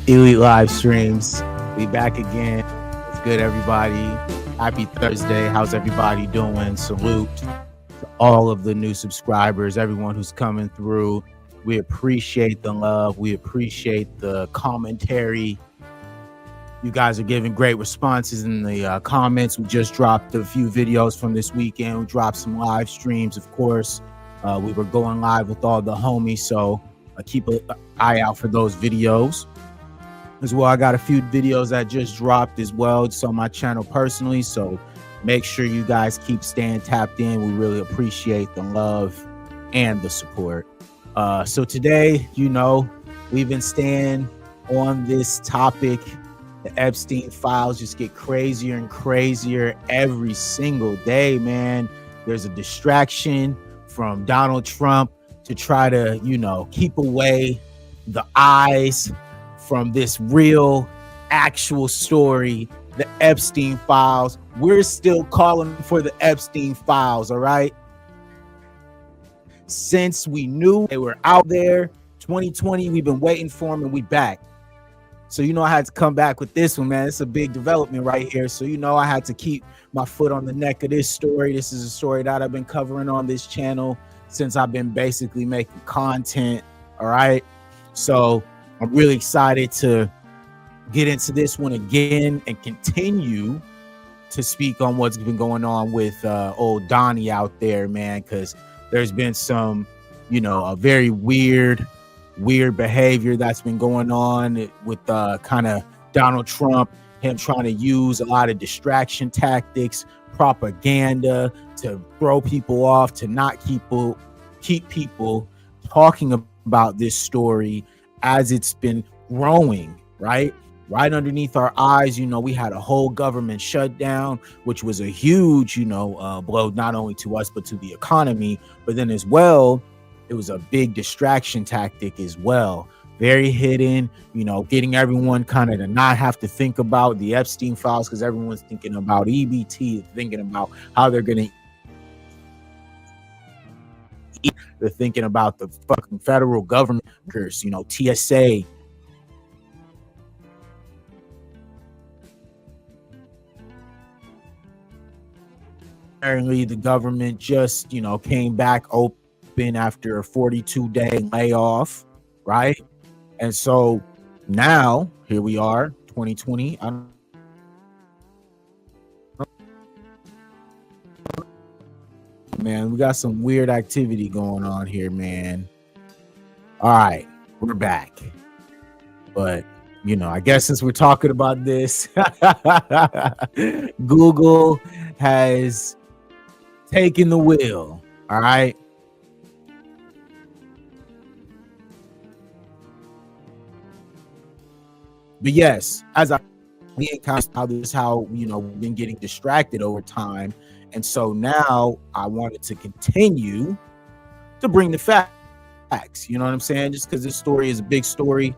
Elite live streams. We back again. What's good, everybody? Happy Thursday. How's everybody doing? Salute to all of the new subscribers, everyone who's coming through. We appreciate the love. We appreciate the commentary. You guys are giving great responses in the comments. We just dropped a few videos from this weekend. We dropped some live streams, of course. We were going live with all the homies, so keep an eye out for those videos. As well, I got a few videos that just dropped as well. It's on my channel personally, so make sure you guys keep staying tapped in. We really appreciate the love and the support. So today, we've been staying on this topic. The Epstein files just get crazier and crazier every single day, man. There's a distraction from Donald Trump to try to, keep away the eyes from this real, actual story, the Epstein files. We're still calling for the Epstein files, all right? Since we knew they were out there, 2020, we've been waiting for them, and we back. So, I had to come back with this one, man. It's a big development right here. So, I had to keep my foot on the neck of this story. This is a story that I've been covering on this channel since I've been basically making content, all right? So, I'm really excited to get into this one again and continue to speak on what's been going on with old Donnie out there, man, because there's been some, a very weird behavior that's been going on with kind of Donald Trump, him trying to use a lot of distraction tactics, propaganda to throw people off, to not keep people talking about this story as it's been growing, right underneath our eyes. We had a whole government shutdown, which was a huge, blow not only to us but to the economy. But then as well, it was a big distraction tactic as well, very hidden, getting everyone kind of to not have to think about the Epstein files, because everyone's thinking about EBT, thinking about how they're gonna eat. They're thinking about the fucking federal government, TSA. Apparently the government just, came back open after a 42-day layoff, right? And so now here we are, 2020. Man, we got some weird activity going on here, man. All right, we're back. But, I guess since we're talking about this, Google has taken the wheel, all right? But yes, as I how this is how we've been getting distracted over time. And so now I wanted to continue to bring the facts, you know what I'm saying? Just because this story is a big story,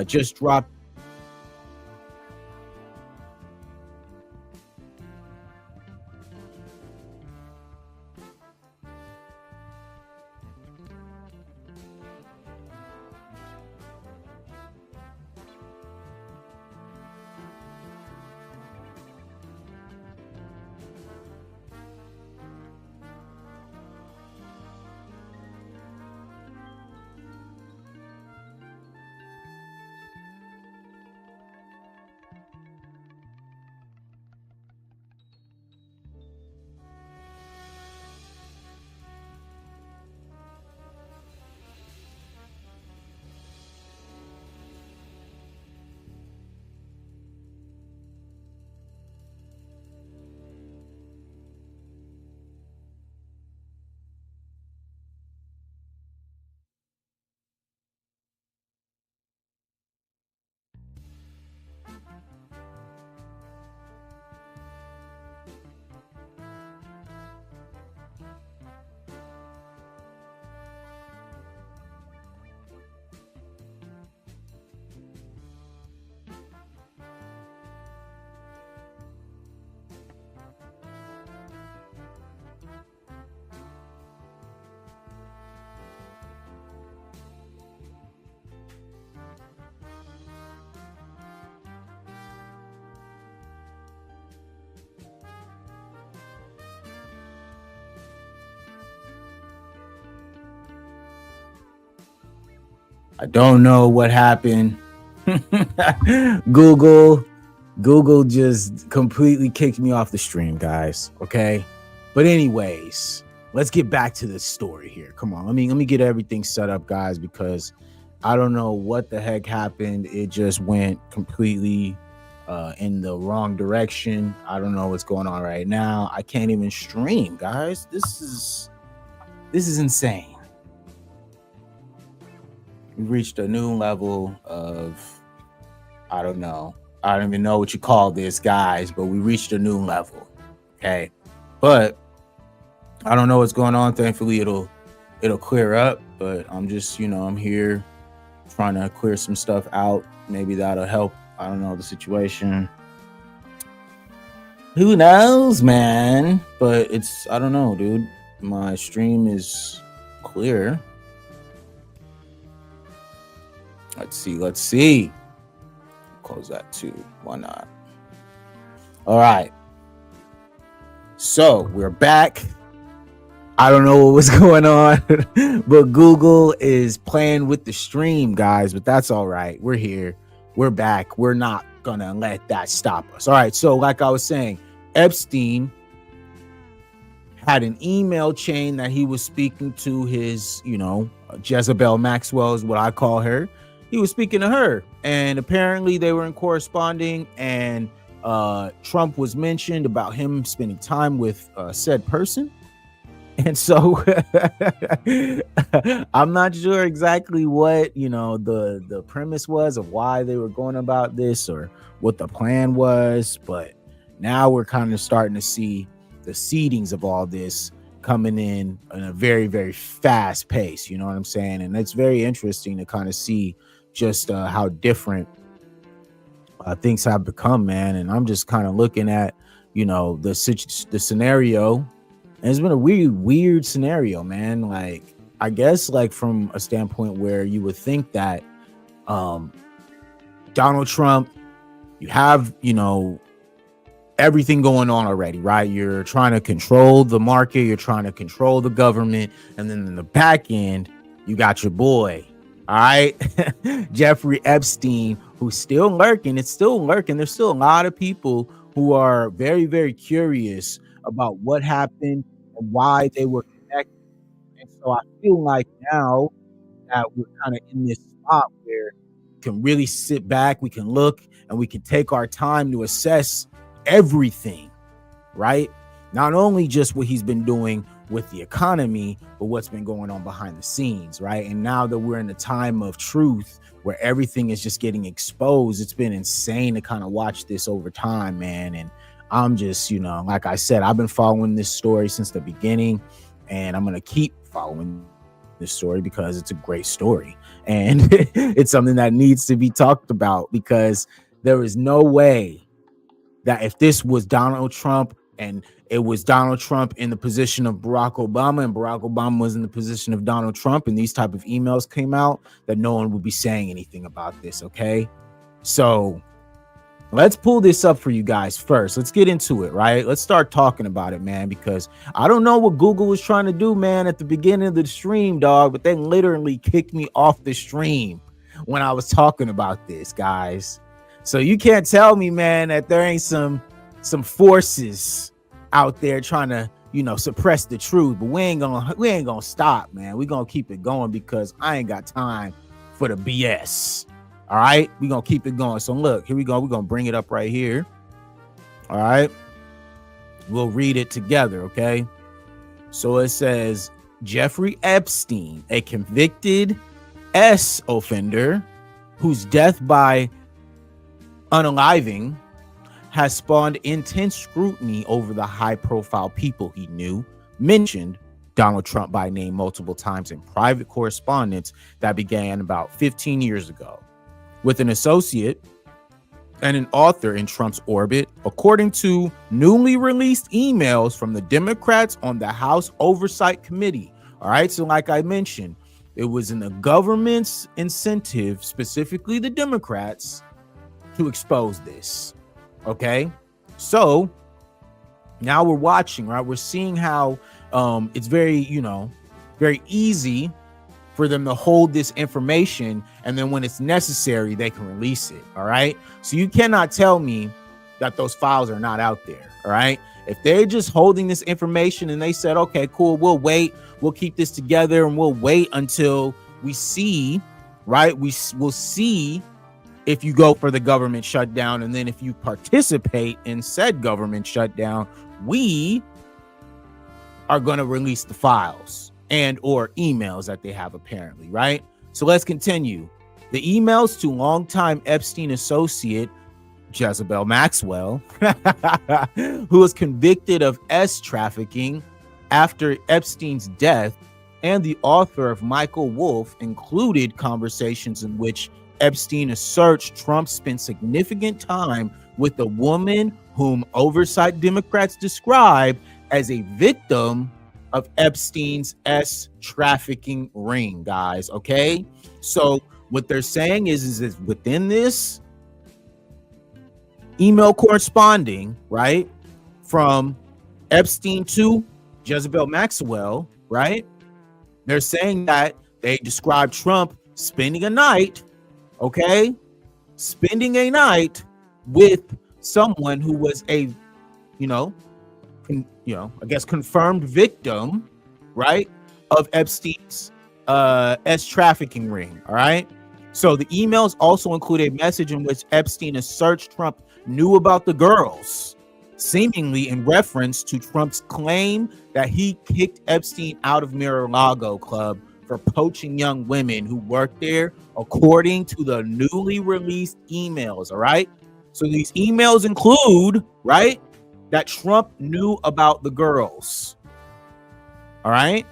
just dropped. I don't know what happened. Google Google just completely kicked me off the stream, guys. Okay. But anyways, let's get back to this story here. Come on. Let me get everything set up, guys, because I don't know what the heck happened. It just went completely in the wrong direction. I don't know what's going on right now. I can't even stream, guys. This is insane. We've reached a new level of, I don't know. I don't even know what you call this, guys, but we reached a new level. Okay. But I don't know what's going on. Thankfully, it'll clear up. But I'm just, I'm here trying to clear some stuff out. Maybe that'll help. I don't know the situation. Who knows, man? But I don't know, dude. My stream is clear. Let's see. Close that too. Why not? All right. So we're back. I don't know what was going on, but Google is playing with the stream, guys. But that's all right. We're here. We're back. We're not gonna let that stop us. All right. So, like I was saying, Epstein had an email chain that he was speaking to his, Jezebel Maxwell is what I call her. He was speaking to her, and apparently they were in corresponding, and Trump was mentioned about him spending time with said person. And so I'm not sure exactly what, the premise was of why they were going about this or what the plan was. But now we're kind of starting to see the seedings of all this coming in a very, very fast pace. You know what I'm saying? And it's very interesting to kind of see just how different things have become, man. And I'm just kind of looking at, the scenario. And it's been a really weird scenario, man. Like, I guess, like, from a standpoint where you would think that Donald Trump, you have, everything going on already, right? You're trying to control the market. You're trying to control the government. And then in the back end, you got your boy, all right? Jeffrey Epstein, who's still lurking. It's still lurking. There's still a lot of people who are very, very curious about what happened and why they were connected. And so I feel like now that we're kind of in this spot where we can really sit back, we can look, and we can take our time to assess everything, right? Not only just what he's been doing with the economy, but what's been going on behind the scenes, right? And now that we're in the time of truth where everything is just getting exposed, it's been insane to kind of watch this over time, man. And I'm just, like I said, I've been following this story since the beginning, and I'm going to keep following this story because it's a great story. And it's something that needs to be talked about, because there is no way that if this was Donald Trump and it was Donald Trump in the position of Barack Obama and Barack Obama was in the position of Donald Trump and these type of emails came out, that no one would be saying anything about this. Okay. So let's pull this up for you guys first. Let's get into it, right? Let's start talking about it, man, because I don't know what Google was trying to do, man, at the beginning of the stream, dog, but they literally kicked me off the stream when I was talking about this, guys. So you can't tell me, man, that there ain't some forces out there trying to, suppress the truth. But we ain't gonna stop, man. We're gonna keep it going because I ain't got time for the BS. All right, we're gonna keep it going. So look, here we go. We're gonna bring it up right here. All right, we'll read it together. Okay, so it says Jeffrey Epstein, a convicted S offender whose death by unaliving has spawned intense scrutiny over the high-profile people he knew, mentioned Donald Trump by name multiple times in private correspondence that began about 15 years ago with an associate and an author in Trump's orbit, according to newly released emails from the Democrats on the House Oversight Committee. All right, so like I mentioned, it was in the government's incentive, specifically the Democrats, to expose this. Okay, so now we're watching, right? We're seeing how it's very, very easy for them to hold this information, and then when it's necessary, they can release it. All right. So you cannot tell me that those files are not out there. All right. If they're just holding this information and they said, okay, cool, we'll wait, we'll keep this together, and we'll wait until we see, right? We'll see if you go for the government shutdown, and then if you participate in said government shutdown, we are going to release the files and or emails that they have, apparently, right? So let's continue. The emails to longtime Epstein associate Jezebel Maxwell, who was convicted of trafficking after Epstein's death, and the author of Michael Wolff, included conversations in which Epstein asserts Trump spent significant time with a woman whom oversight Democrats describe as a victim of Epstein's trafficking ring, guys. Okay, so what they're saying is within this email corresponding, right, from Epstein to Jezebel Maxwell, right, they're saying that they described Trump spending a night, okay, spending a night with someone who was a, I guess confirmed victim, right, of Epstein's trafficking ring. All right. So the emails also include a message in which Epstein asserts Trump knew about the girls, seemingly in reference to Trump's claim that he kicked Epstein out of Mar-a-Lago Club for poaching young women who worked there, according to the newly released emails. All right. So these emails include, right, that Trump knew about the girls. All right.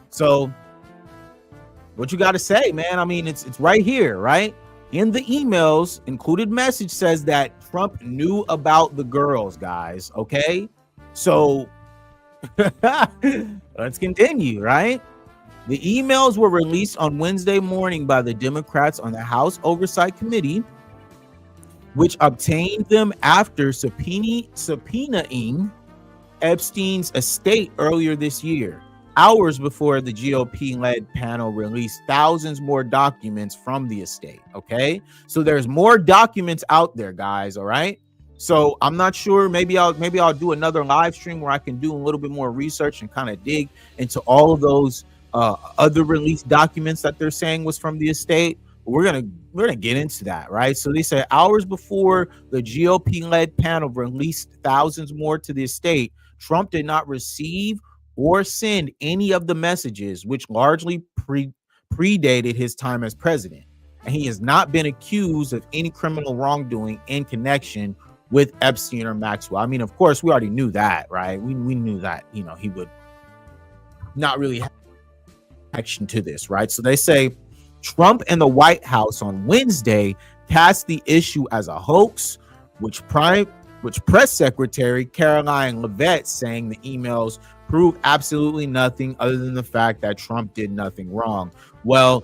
So what you got to say, man? I mean, it's right here, right? In the emails, included message says that Trump knew about the girls, guys. Okay. So let's continue, right? The emails were released on Wednesday morning by the Democrats on the House Oversight Committee, which obtained them after subpoenaing Epstein's estate earlier this year, hours before the GOP-led panel released thousands more documents from the estate. Okay, so there's more documents out there, guys. All right, so I'm not sure. Maybe I'll do another live stream where I can do a little bit more research and kind of dig into all of those other released documents that they're saying was from the estate. We're gonna get into that, right? So they say hours before the GOP-led panel released thousands more to the estate, Trump did not receive or send any of the messages, which largely predated his time as president, and he has not been accused of any criminal wrongdoing in connection with Epstein or Maxwell. I mean, of course, we already knew that, right? We knew that, he would not really have action to this, right? So they say Trump and the White House on Wednesday cast the issue as a hoax, which press secretary Caroline Leavitt saying the emails prove absolutely nothing other than the fact that Trump did nothing wrong. Well,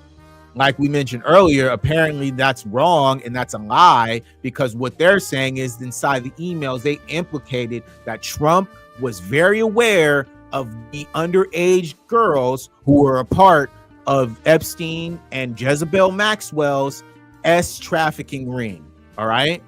like we mentioned earlier, apparently that's wrong and that's a lie, because what they're saying is inside the emails, they implicated that Trump was very aware of the underage girls who were a part of Epstein and Jezebel Maxwell's trafficking ring. All right.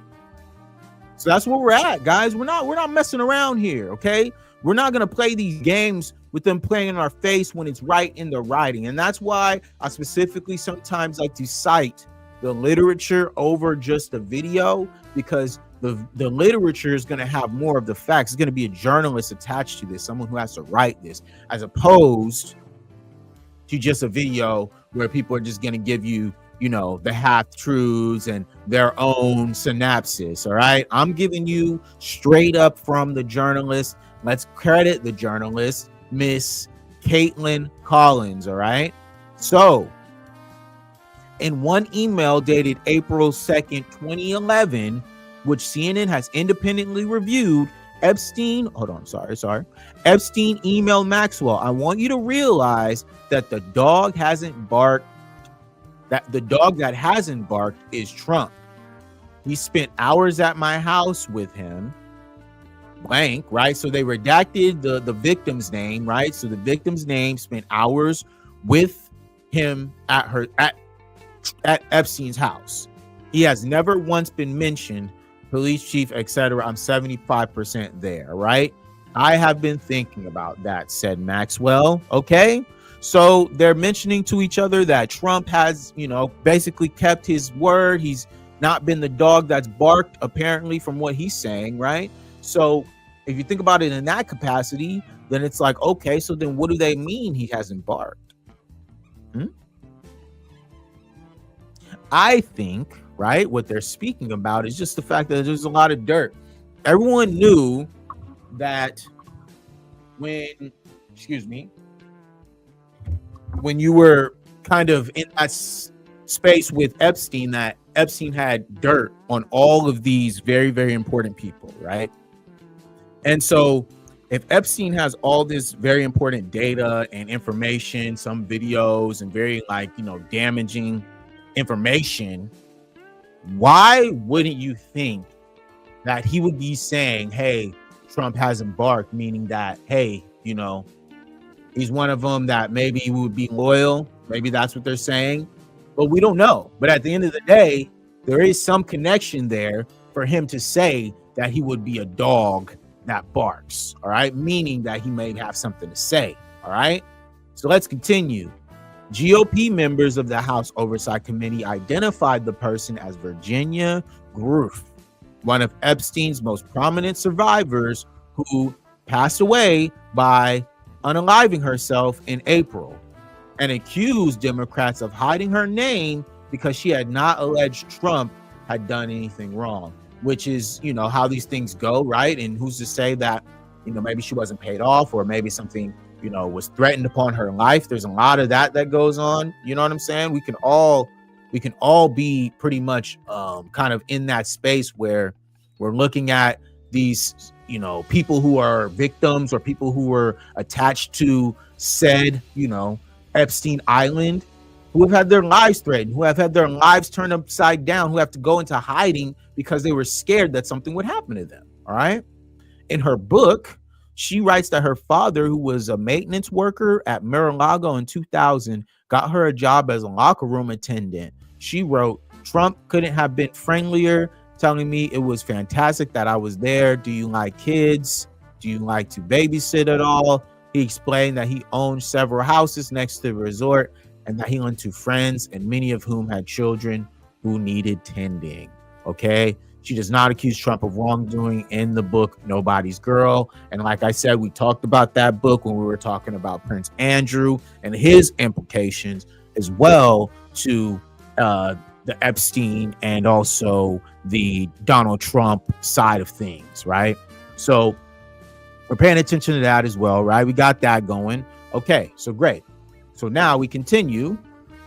So that's where we're at, guys. We're not messing around here. Okay. We're not going to play these games with them playing in our face when it's right in the writing. And that's why I specifically sometimes like to cite the literature over just the video, because the literature is going to have more of the facts. It's going to be a journalist attached to this, someone who has to write this, as opposed to just a video where people are just going to give you, the half truths and their own synopsis. All right. I'm giving you straight up from the journalist. Let's credit the journalist, Miss Caitlin Collins. All right. So in one email dated April 2nd, 2011, which CNN has independently reviewed, Epstein emailed Maxwell, I want you to realize that the dog hasn't barked. That the dog that hasn't barked is Trump. He spent hours at my house with him. Blank, right? So they redacted the victim's name, right? So the victim's name, spent hours with him at Epstein's house. He has never once been mentioned, police chief, etc. I'm 75% there, right? I have been thinking about that, said Maxwell. Okay, so they're mentioning to each other that Trump has, basically kept his word. He's not been the dog that's barked, apparently, from what he's saying, right? So if you think about it in that capacity, then it's like, okay, so then what do they mean he hasn't barked? I think, right, what they're speaking about is just the fact that there's a lot of dirt. Everyone knew that when you were kind of in that space with Epstein, that Epstein had dirt on all of these very, very important people, right? And so if Epstein has all this very important data and information, some videos and very damaging information, why wouldn't you think that he would be saying, hey, Trump hasn't barked, meaning that, hey, he's one of them that maybe he would be loyal. Maybe that's what they're saying, but we don't know. But at the end of the day, there is some connection there for him to say that he would be a dog that barks, all right? Meaning that he may have something to say, all right? So let's continue. GOP members of the House Oversight Committee identified the person as Virginia Groff, one of Epstein's most prominent survivors, who passed away by unaliving herself in April, and accused Democrats of hiding her name because she had not alleged Trump had done anything wrong, which is, how these things go, right? And who's to say that, maybe she wasn't paid off, or maybe something, was threatened upon her life. There's a lot of that goes on. You know what I'm saying? We can all be pretty much kind of in that space where we're looking at these, people who are victims or people who were attached to said, Epstein Island, who have had their lives threatened, who have had their lives turned upside down, who have to go into hiding because they were scared that something would happen to them. All right. In her book, she writes that her father, who was a maintenance worker at Mar-a-Lago in 2000, got her a job as a locker room attendant. She wrote, Trump couldn't have been friendlier, telling me it was fantastic that I was there. Do you like kids? Do you like to babysit at all? He explained that he owned several houses next to the resort and that he went to friends, and many of whom had children who needed tending. Okay. She does not accuse Trump of wrongdoing in the book, Nobody's Girl. And like I said, we talked about that book when we were talking about Prince Andrew and his implications as well to the Epstein and also the Donald Trump side of things, right? So we're paying attention to that as well, right? We got that going. Okay, so great. So now we continue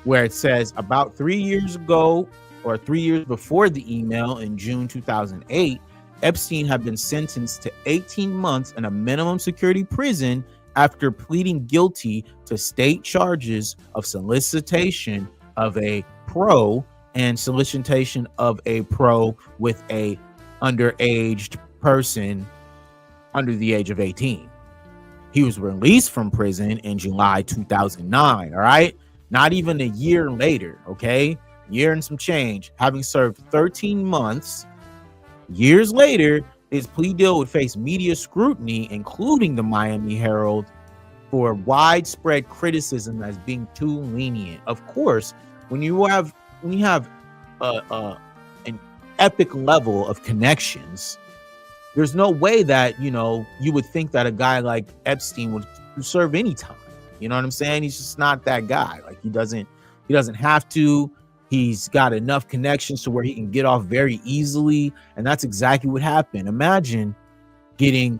where it says about 3 years ago, or 3 years before the email in June 2008, Epstein had been sentenced to 18 months in a minimum security prison after pleading guilty to state charges of solicitation of a pro and solicitation of a pro with a underaged person under the age of 18. He was released from prison in July 2009, all right? Not even a year later, okay? Year and some change. Having served 13 months, years later, his plea deal would face media scrutiny, including the Miami Herald, for widespread criticism as being too lenient. Of course, when you have an epic level of connections, there's no way that you would think that a guy like Epstein would serve any time. You know what I'm saying? He's just not that guy. Like he doesn't have to. He's got enough connections to where he can get off very easily. And that's exactly what happened. Imagine getting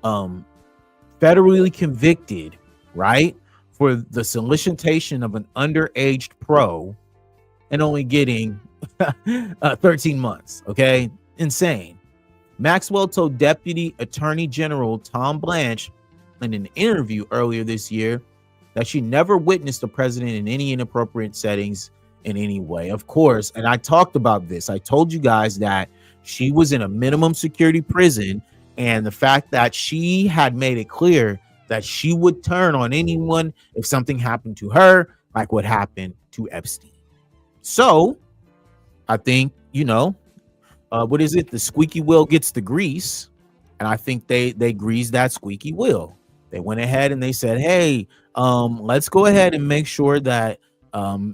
federally convicted, right, for the solicitation of an underaged pro and only getting 13 months. Okay. Insane. Maxwell told Deputy Attorney General Tom Blanche in an interview earlier this year that she never witnessed the president in any inappropriate settings in any way. Of course, and I talked about this. I told you guys that she was in a minimum security prison, and the fact that she had made it clear that she would turn on anyone if something happened to her, like what happened to Epstein. So I think, what is it? The squeaky wheel gets the grease. And I think they greased that squeaky wheel. They went ahead and they said, hey, let's go ahead and make sure that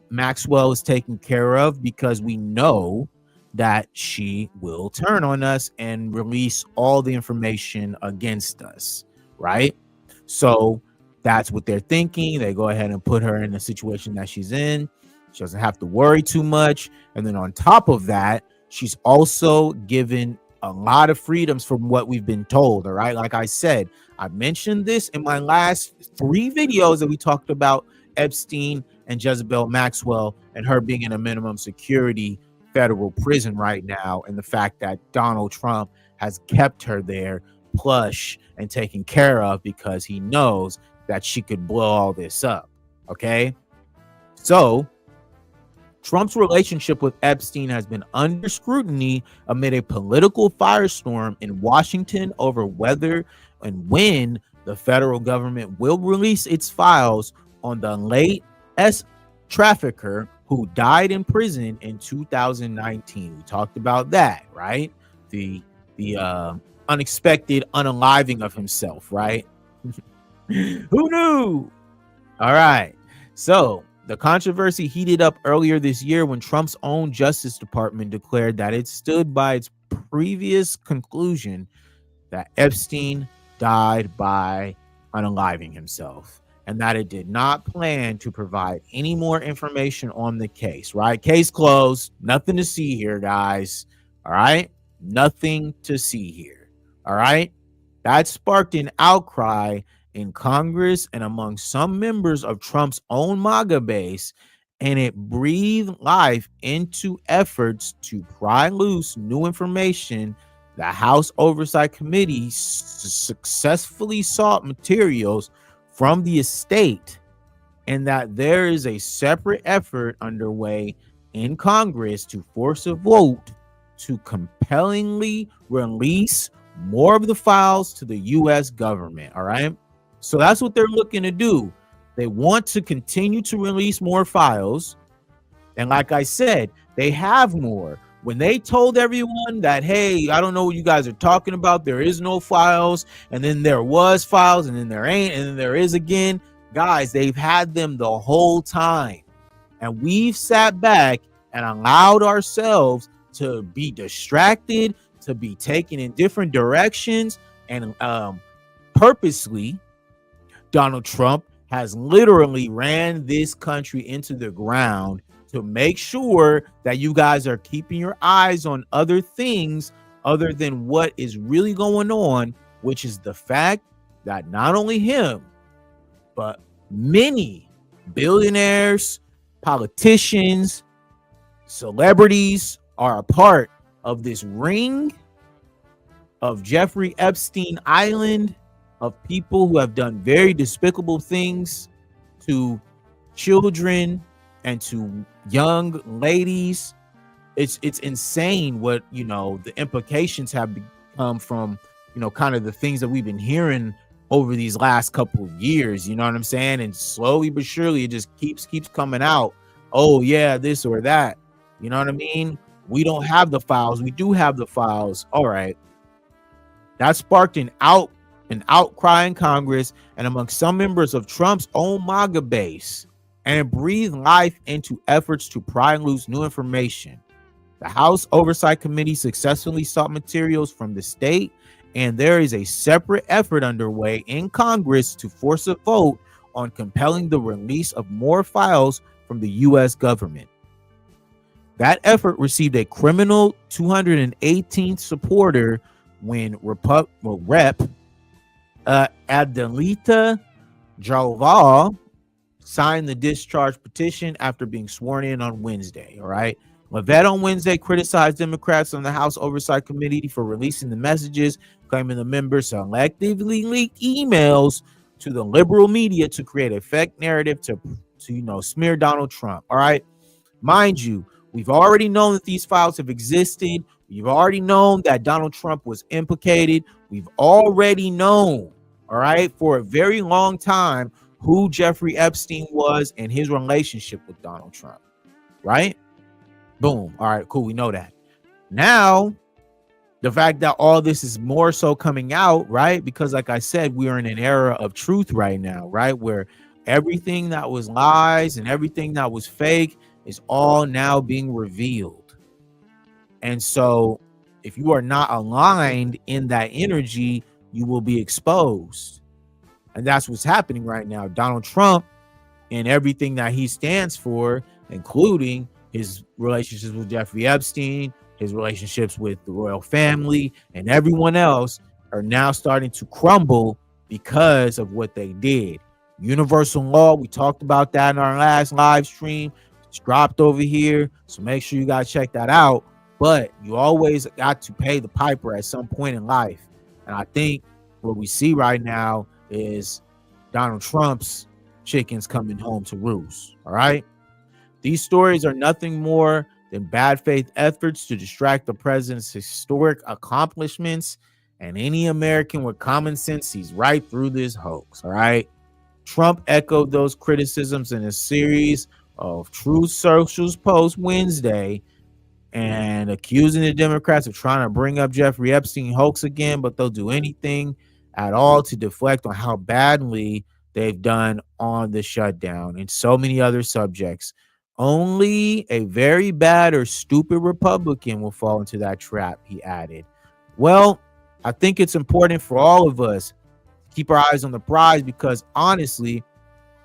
Maxwell is taken care of, because we know that she will turn on us and release all the information against us, right? So that's what they're thinking. They go ahead and put her in the situation that she's in. She doesn't have to worry too much. And then on top of that, she's also given a lot of freedoms from what we've been told. All right. Like I said, I mentioned this in my last 3 videos that we talked about Epstein and Jezebel Maxwell and her being in a minimum security federal prison right now, and the fact that Donald Trump has kept her there plush and taken care of because he knows that she could blow all this up. Okay. So Trump's relationship with Epstein has been under scrutiny amid a political firestorm in Washington over whether and when the federal government will release its files on the late trafficker who died in prison in 2019. We talked about that, right? The unexpected unaliving of himself, right? Who knew? All right. So the controversy heated up earlier this year when Trump's own Justice Department declared that it stood by its previous conclusion that Epstein died by unaliving himself, and that it did not plan to provide any more information on the case, right? Case closed. Nothing to see here, guys. All right? Nothing to see here. All right? That sparked an outcry in Congress and among some members of Trump's own MAGA base, and it breathed life into efforts to pry loose new information. The House Oversight Committee successfully sought materials from the estate, and that there is a separate effort underway in Congress to force a vote to compellingly release more of the files to the U.S. government. All right. So that's what they're looking to do. They want to continue to release more files. And like I said, they have more. When they told everyone that, hey, I don't know what you guys are talking about, there is no files, and then there was files, and then there ain't, and then there is again, guys, they've had them the whole time. And we've sat back and allowed ourselves to be distracted, to be taken in different directions, and purposely, Donald Trump has literally ran this country into the ground to make sure that you guys are keeping your eyes on other things other than what is really going on, which is the fact that not only him, but many billionaires, politicians, celebrities are a part of this ring of Jeffrey Epstein Island, of people who have done very despicable things to children and to young ladies. It's insane what, the implications have become from, kind of the things that we've been hearing over these last couple of years, you know what I'm saying? And slowly but surely it just keeps coming out. Oh yeah, this or that. You know what I mean? We don't have the files. We do have the files. All right. That sparked an outcry in Congress and among some members of Trump's own MAGA base, and it breathed life into efforts to pry loose new information. The House Oversight Committee successfully sought materials from the state, and there is a separate effort underway in Congress to force a vote on compelling the release of more files from the U.S. government. That effort received a criminal 218th supporter when Rep. Adelita Jalval signed the discharge petition after being sworn in on Wednesday. All right. Levitt on Wednesday criticized Democrats on the House Oversight Committee for releasing the messages, claiming the members selectively leaked emails to the liberal media to create a fake narrative to smear Donald Trump. All right. Mind you, we've already known that these files have existed. We've already known that Donald Trump was implicated. We've already known all right, for a very long time, who Jeffrey Epstein was and his relationship with Donald Trump, right? Boom. All right, cool. We know that. Now, the fact that all this is more so coming out, right? Because like I said, we are in an era of truth right now, right? Where everything that was lies and everything that was fake is all now being revealed. And so if you are not aligned in that energy, you will be exposed. And that's what's happening right now. Donald Trump and everything that he stands for, including his relationships with Jeffrey Epstein, his relationships with the royal family, and everyone else, are now starting to crumble because of what they did. Universal law, we talked about that in our last live stream. It's dropped over here, so make sure you guys check that out. But you always got to pay the piper at some point in life. And I think what we see right now is Donald Trump's chickens coming home to roost. All right. These stories are nothing more than bad faith efforts to distract the president's historic accomplishments, and any American with common sense sees right through this hoax. All right. Trump echoed those criticisms in a series of Truth Social's posts Wednesday, and accusing the Democrats of trying to bring up Jeffrey Epstein hoax again, but they'll do anything at all to deflect on how badly they've done on the shutdown and so many other subjects. Only a very bad or stupid Republican will fall into that trap, he added. Well, I think it's important for all of us to keep our eyes on the prize, because honestly,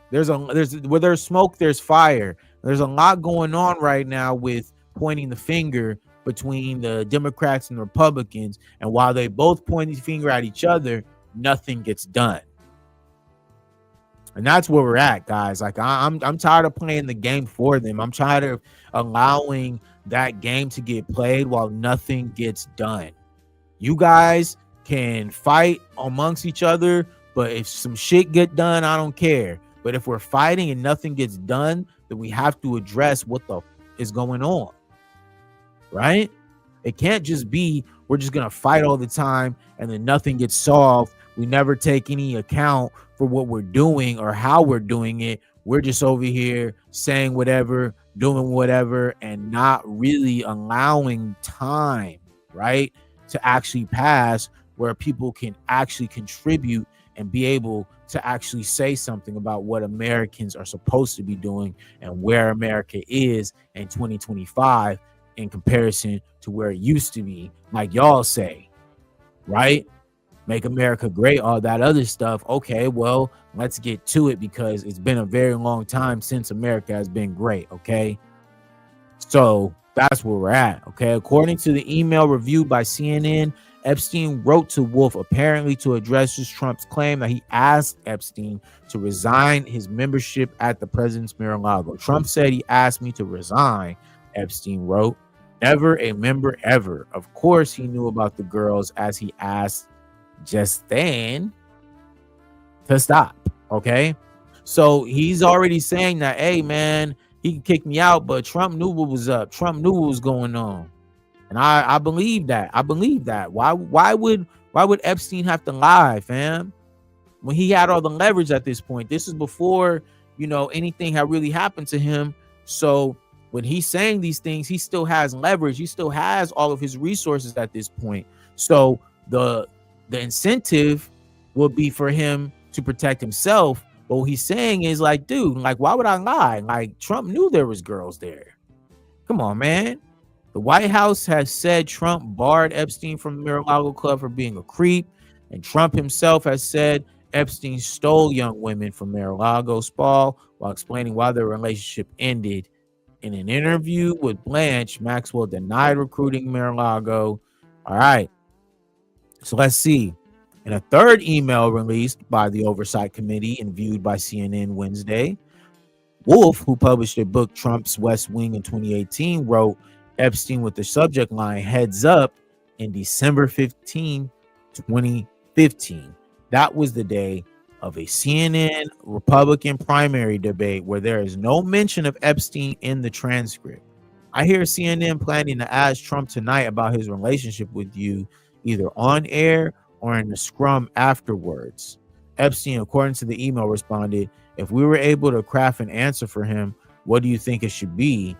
where there's smoke, there's fire. There's a lot going on right now with pointing the finger between the Democrats and the Republicans, and while they both point the finger at each other, nothing gets done. And that's where we're at, guys. Like I'm tired of playing the game for them. I'm tired of allowing that game to get played while nothing gets done. You guys can fight amongst each other, but if some shit get done, I don't care. But if we're fighting and nothing gets done, then we have to address what the is going on. Right? It can't just be we're just gonna fight all the time and then nothing gets solved. We never take any account for what we're doing or how we're doing it. We're just over here saying whatever, doing whatever, and not really allowing time, right, to actually pass where people can actually contribute and be able to actually say something about what Americans are supposed to be doing and where America is in 2025 in comparison to where it used to be, like y'all say, right? Make America great, all that other stuff. Okay, well, let's get to it, because it's been a very long time since America has been great, okay? So that's where we're at, okay? According to the email reviewed by CNN, Epstein wrote to Wolf apparently to address Trump's claim that he asked Epstein to resign his membership at the president's Mar-a-Lago. Trump said he asked me to resign, Epstein wrote. Never a member ever. Of course he knew about the girls, as he asked just then to stop, okay? So he's already saying that, hey, man, he can kick me out, but Trump knew what was up. Trump knew what was going on. And I believe that. I believe that. Why would Epstein have to lie, fam? When he had all the leverage at this point. This is before, anything had really happened to him. So when he's saying these things, he still has leverage. He still has all of his resources at this point. So the incentive would be for him to protect himself. But what he's saying is like, dude, like, why would I lie? Like, Trump knew there was girls there. Come on, man. The White House has said Trump barred Epstein from the Mar-a-Lago Club for being a creep, and Trump himself has said Epstein stole young women from Mar-a-Lago Spa while explaining why their relationship ended. In an interview with Blanche, Maxwell denied recruiting Mar-a-Lago. All right, so let's see. In a third email released by the Oversight Committee and viewed by CNN Wednesday, Wolf, who published a book, Trump's West Wing, in 2018, wrote Epstein with the subject line, heads up, in December 15, 2015. That was the day of a CNN Republican primary debate where there is no mention of Epstein in the transcript. I hear CNN planning to ask Trump tonight about his relationship with you, either on air or in the scrum afterwards. Epstein, according to the email, responded, "If we were able to craft an answer for him, what do you think it should be?"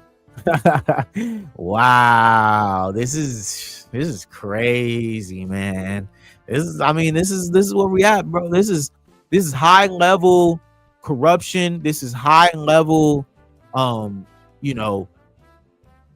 Wow, this is crazy, man. This is where we at, bro. This is high level corruption. This is high level, um, you know,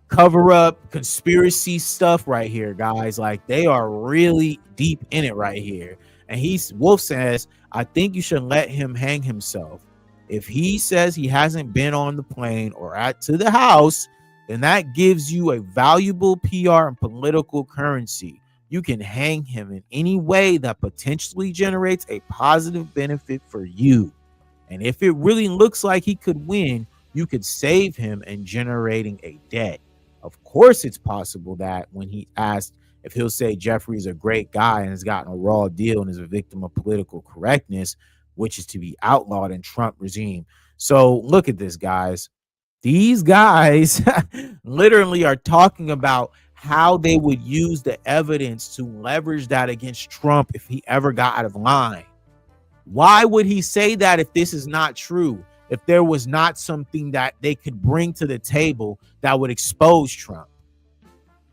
cover up conspiracy stuff right here, guys. Like, they are really deep in it right here. And Wolf says, "I think you should let him hang himself. If he says he hasn't been on the plane or to the house, then that gives you a valuable PR and political currency. You can hang him in any way that potentially generates a positive benefit for you. And if it really looks like he could win, you could save him and generating a debt." Of course, it's possible that when he asked if he'll say Jeffrey's a great guy and has gotten a raw deal and is a victim of political correctness, which is to be outlawed in Trump regime. So look at this, guys. These guys literally are talking about how they would use the evidence to leverage that against Trump if he ever got out of line. Why would he say that if this is not true? If there was not something that they could bring to the table that would expose Trump?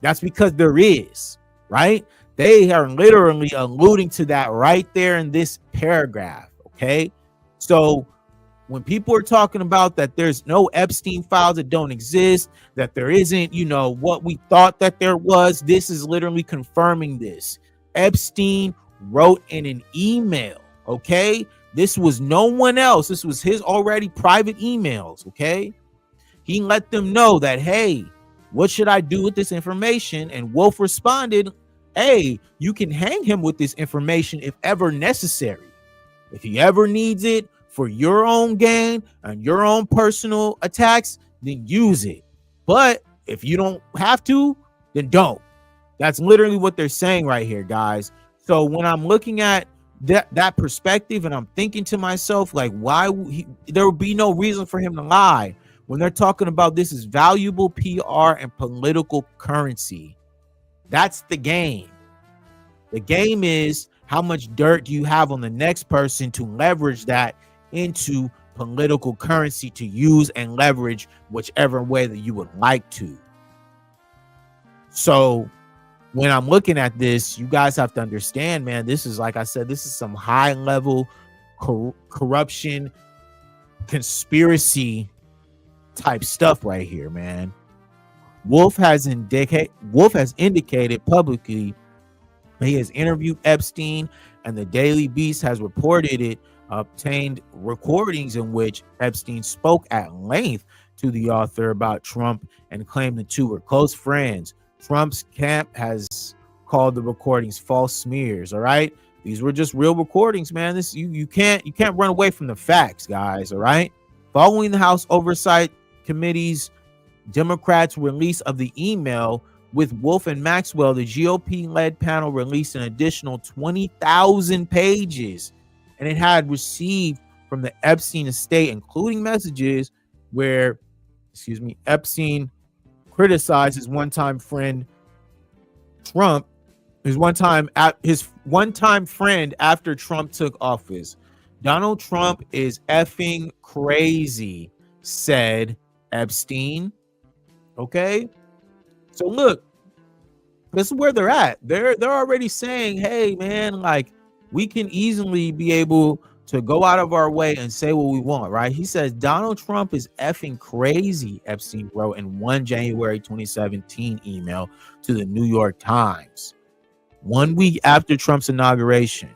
That's because there is, right? They are literally alluding to that right there in this paragraph, okay? So when people are talking about that there's no Epstein files that don't exist, that there isn't, what we thought that there was, this is literally confirming this. Epstein wrote in an email, okay? This was no one else. This was his already private emails, okay? He let them know that, hey, what should I do with this information? And Wolf responded, hey, you can hang him with this information if ever necessary. If he ever needs it for your own gain and your own personal attacks, then use it. But if you don't have to, then don't. That's literally what they're saying right here, guys. So when I'm looking at that perspective and I'm thinking to myself, like, why there would be no reason for him to lie when they're talking about this is valuable PR and political currency. That's the game. The game is how much dirt do you have on the next person to leverage that into political currency to use and leverage whichever way that you would like to. So when I'm looking at this, you guys have to understand, man, this is, like I said, this is some high level corruption, conspiracy type stuff right here, man. Wolf has indicated publicly that he has interviewed Epstein, and the Daily Beast has reported it obtained recordings in which Epstein spoke at length to the author about Trump and claimed the two were close friends. Trump's camp has called the recordings false smears. All right, these were just real recordings, man. This you can't run away from the facts, guys. All right. Following the House Oversight Committee's Democrats' release of the email with Wolf and Maxwell, the GOP-led panel released an additional 20,000 pages, and it had received from the Epstein estate, including messages where, Epstein criticized his one-time friend Trump, his one-time friend after Trump took office. Donald Trump is effing crazy, said Epstein. Okay, so look, this is where they're at. They're already saying, hey, man, like, we can easily be able to go out of our way and say what we want, right? He says Donald Trump is effing crazy, Epstein wrote in one January 2017 email to the New York Times, 1 week after Trump's inauguration.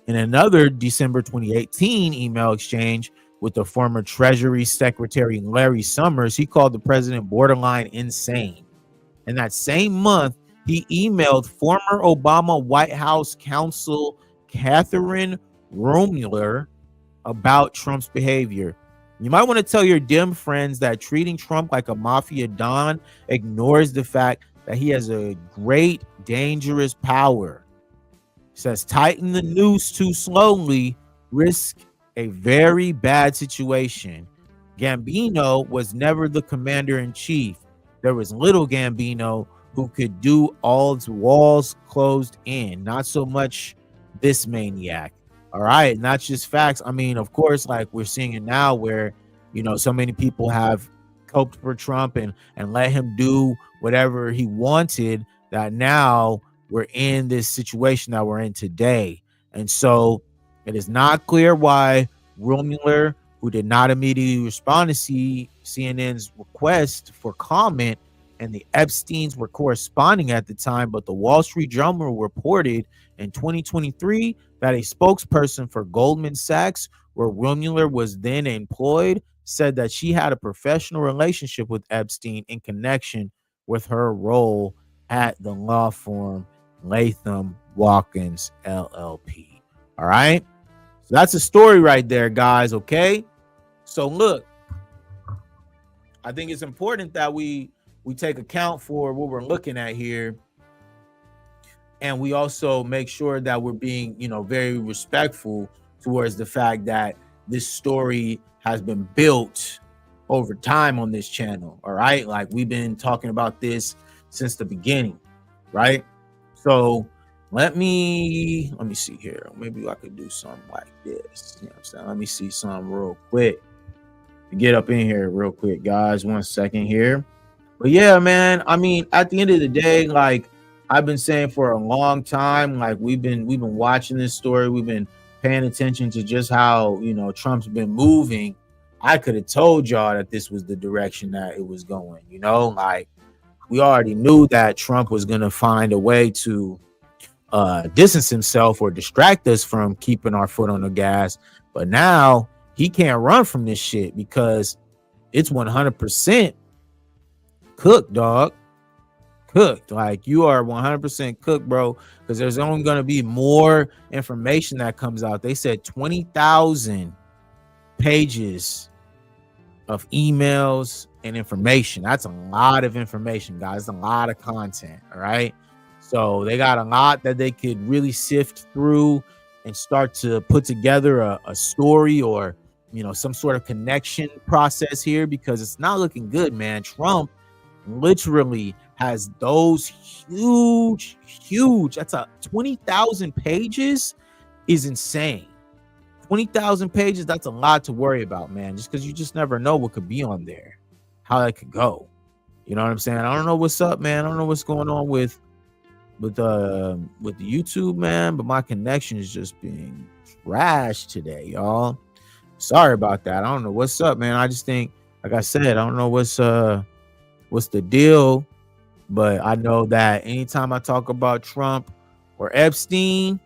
In another December 2018 email exchange with the former Treasury Secretary Larry Summers, he called the president borderline insane. In that same month, he emailed former Obama White House counsel Catherine Romuller about Trump's behavior. You might want to tell your dim friends that treating Trump like a mafia don ignores the fact that he has a great, dangerous power. It says tighten the noose too slowly, risk a very bad situation. Gambino was never the commander-in-chief. There was little Gambino who could do all walls closed in. Not so much this maniac. All right, not just facts. I mean, of course, like we're seeing it now where, so many people have coped for Trump and let him do whatever he wanted, that now we're in this situation that we're in today. And so it is not clear why Will Mueller, who did not immediately respond to CNN's request for comment, and the Epsteins were corresponding at the time, but the Wall Street Journal reported in 2023 that a spokesperson for Goldman Sachs, where Will Mueller was then employed, said that she had a professional relationship with Epstein in connection with her role at the law firm Latham Watkins LLP. All right. So that's a story right there, guys. Okay. So look, I think it's important that we take account for what we're looking at here. And we also make sure that we're being, very respectful towards the fact that this story has been built over time on this channel. All right. Like we've been talking about this since the beginning. Right. So let me see here. Maybe I could do something like this. You know what I'm saying? Let me see something real quick. Get up in here real quick, guys. 1 second here. But yeah, man, I mean, at the end of the day, like I've been saying for a long time, like we've been watching this story, we've been paying attention to just how, Trump's been moving. I could have told y'all that this was the direction that it was going, like we already knew that Trump was going to find a way to distance himself or distract us from keeping our foot on the gas. But now he can't run from this shit because it's 100% cooked, dog. Cooked. Like you are 100% cooked, bro, because there's only going to be more information that comes out. They said 20,000 pages of emails and information. That's a lot of information, guys. A lot of content. All right. So they got a lot that they could really sift through and start to put together a story or, some sort of connection process here, because it's not looking good, man. Trump literally has those huge, that's a 20,000 pages is insane. 20,000 pages, that's a lot to worry about, man, just because you just never know what could be on there, how that could go. You know what I'm saying? I don't know what's up, man. I don't know what's going on with the YouTube, man, but my connection is just being trashed today, y'all. Sorry about that. I don't know what's up, man. I just think, like I said, I don't know what's the deal, but I know that anytime I talk about Trump or Epstein,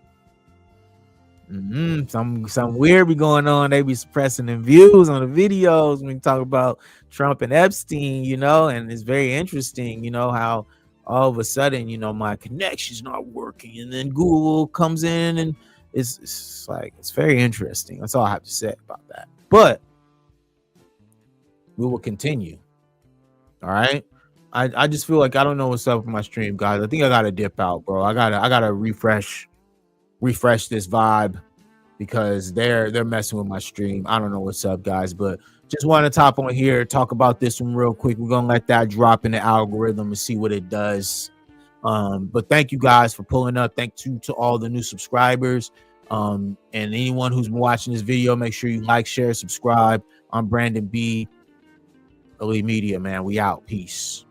some weird be going on. They be suppressing the views on the videos when we talk about Trump and Epstein, and it's very interesting, how all of a sudden, my connection's not working, and then Google comes in, and it's like, it's very interesting. That's all I have to say about that. But we will continue. All right. I just feel like I don't know what's up with my stream, guys. I think I gotta dip out, bro. I gotta refresh this vibe because they're messing with my stream. I don't know what's up, guys, but just want to top on here, talk about this one real quick. We're gonna let that drop in the algorithm and see what it does. But thank you guys for pulling up. Thank you to all the new subscribers. And anyone who's been watching this video, make sure you like, share, subscribe. I'm Brandon B. Elite Media, man. We out. Peace.